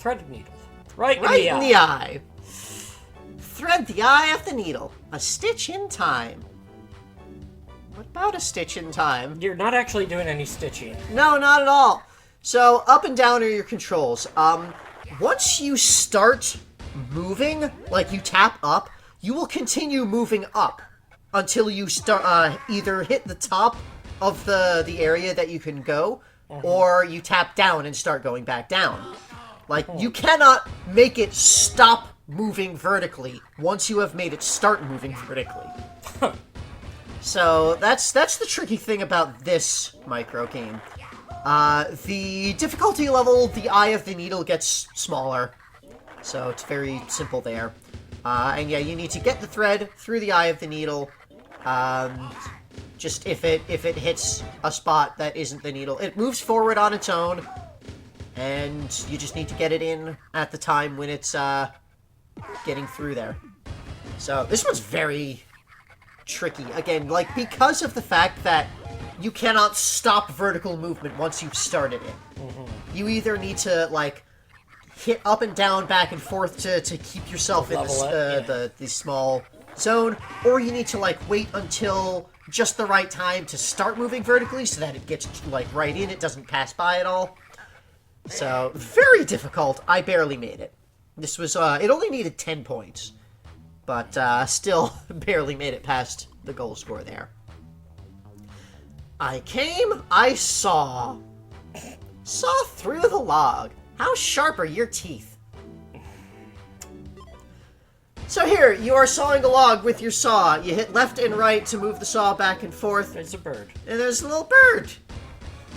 Thread a needle. Right in the eye. Thread the eye of the needle. A stitch in time. What about a stitch in time? You're not actually doing any stitching. No, not at all. So, up and down are your controls. Once you start moving, like you tap up, you will continue moving up until you start either hit the top of the area that you can go, or you tap down and start going back down. Like, you cannot make it stop moving vertically once you have made it start moving vertically. So, that's the tricky thing about this micro game. The difficulty level, the eye of the needle gets smaller. So it's very simple there. And yeah, you need to get the thread through the eye of the needle. Just if it hits a spot that isn't the needle, it moves forward on its own. And you just need to get it in at the time when it's getting through there. So this one's very tricky. Again, like, because of the fact that you cannot stop vertical movement once you've started it. You either need to, like, hit up and down, back and forth to keep yourself in the small zone, or you need to, like, wait until just the right time to start moving vertically so that it gets, like, right in, it doesn't pass by at all. So, very difficult. I barely made it. This was, it only needed 10 points, but still barely made it past the goal score there. I came, I saw through the log. How sharp are your teeth? So here, you are sawing a log with your saw. You hit left and right to move the saw back and forth. There's a bird. And there's a little bird.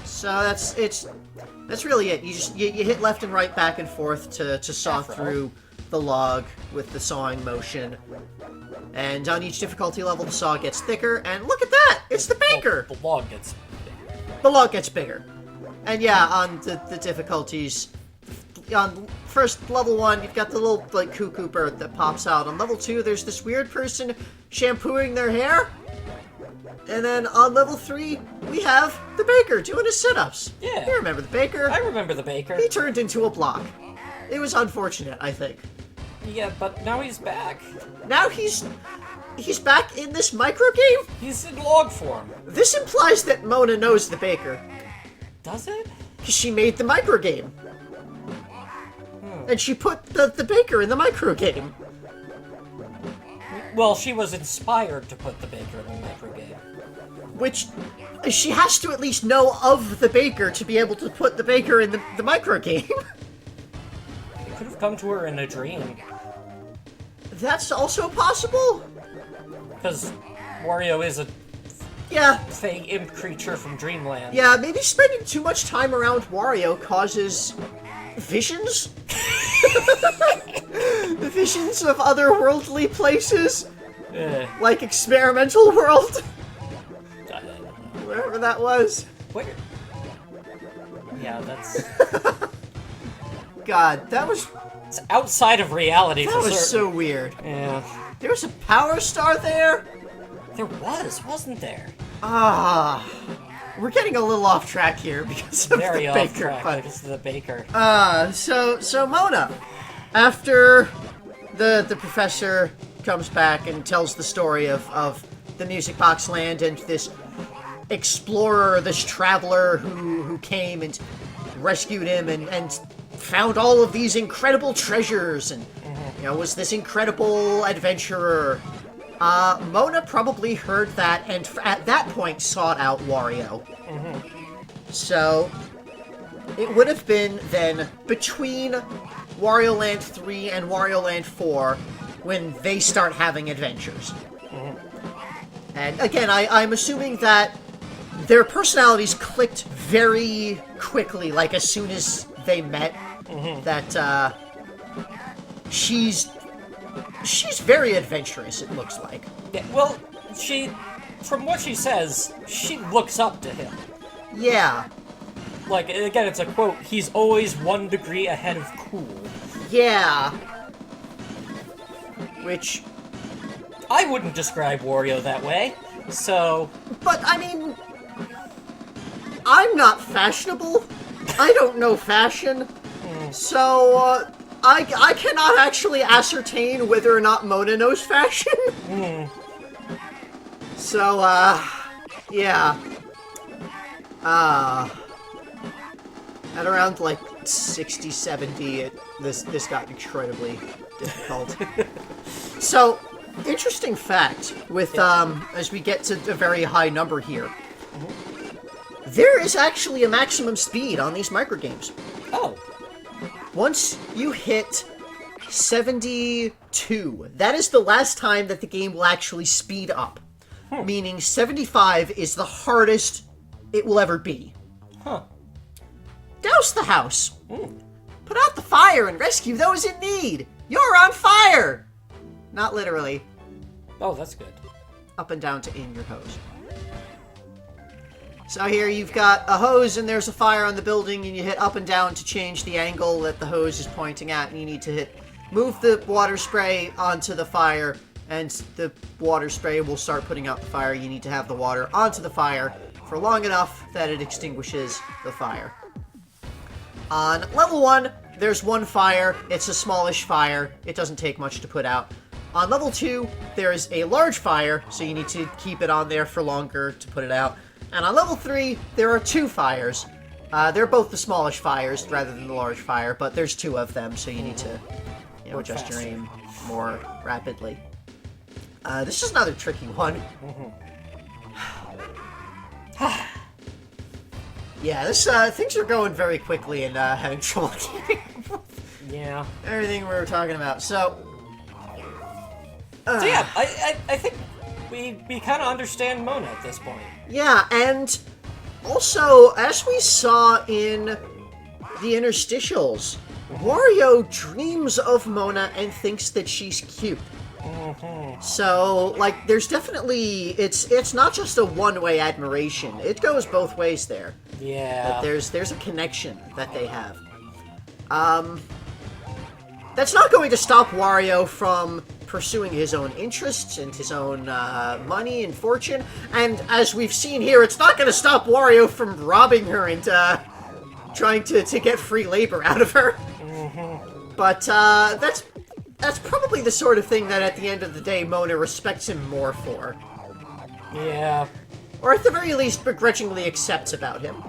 So that's really it. You hit left and right back and forth to saw through the log with the sawing motion. And on each difficulty level, the saw gets thicker. And look at that! It's the baker! The log gets bigger. The log gets bigger. And yeah, on the difficulties, on first level 1, you've got the little, like, cuckoo bird that pops out. On level 2, there's this weird person shampooing their hair. And then on level 3, we have the baker doing his sit-ups. Yeah. You remember the baker? I remember the baker. He turned into a block. It was unfortunate, I think. Yeah, but now he's back. Now he's back in this microgame? He's in log form. This implies that Mona knows the baker. Does it? Because she made the microgame. And she put the baker in the microgame. Well, she was inspired to put the baker in the microgame. Which, she has to at least know of the baker to be able to put the baker in the microgame. It could have come to her in a dream. That's also possible. Because Wario is a fey imp creature from Dreamland. Yeah, maybe spending too much time around Wario causes visions? The visions of otherworldly places? Like Experimental World? Wherever that was. Where? Yeah, that's... God, that was... It's outside of reality for certain. That was so weird. Yeah. There was a power star there? There was, wasn't there? We're getting a little off track here because of Very the off baker. track But, because of the baker. so Mona, after the professor comes back and tells the story of the Music Box Land and this explorer, this traveler who came and rescued him and found all of these incredible treasures and was this incredible adventurer. Mona probably heard that and at that point sought out Wario. So it would have been then between Wario Land 3 and Wario Land 4 when they start having adventures. And again, I'm assuming that their personalities clicked very quickly, like as soon as they met, that she's very adventurous, it looks like. Yeah, well, from what she says, she looks up to him. Yeah. Like, again, it's a quote, he's always 1 degree ahead of cool. Yeah. Which... I wouldn't describe Wario that way, so... But, I mean... I'm not fashionable. I don't know fashion. So, I cannot actually ascertain whether or not Mona knows fashion. So, yeah. At around, like, 60, 70, this got incredibly difficult. So, interesting fact, with, as we get to a very high number here, there is actually a maximum speed on these microgames. Oh. Once you hit 72, that is the last time that the game will actually speed up. Meaning 75 is the hardest it will ever be. Huh. Douse the house. Put out the fire and rescue those in need. You're on fire! Not literally. Oh, that's good. Up and down to aim your hose. So here you've got a hose and there's a fire on the building, and you hit up and down to change the angle that the hose is pointing at, and you need to move the water spray onto the fire, and the water spray will start putting out the fire. You need to have the water onto the fire for long enough that it extinguishes the fire. On level 1, there's one fire. It's a smallish fire. It doesn't take much to put out. On level 2, there is a large fire, so you need to keep it on there for longer to put it out. And on level 3, there are 2 fires. They're both the smallish fires rather than the large fire, but there's 2 of them, so you need to adjust your aim more rapidly. This is another tricky one. Yeah, this things are going very quickly and having trouble keeping up with everything we were talking about. So yeah, I think we kind of understand Mona at this point. Yeah, and also, as we saw in the interstitials, Wario dreams of Mona and thinks that she's cute. So, like, there's definitely, it's not just a one-way admiration. It goes both ways there. Yeah. But there's a connection that they have. That's not going to stop Wario from pursuing his own interests and his own money and fortune. And as we've seen here, it's not going to stop Wario from robbing her and trying to get free labor out of her. But that's probably the sort of thing that at the end of the day Mona respects him more for. Yeah. Or at the very least begrudgingly accepts about him.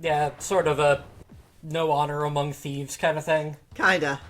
Yeah, sort of a no honor among thieves kind of thing. Kinda.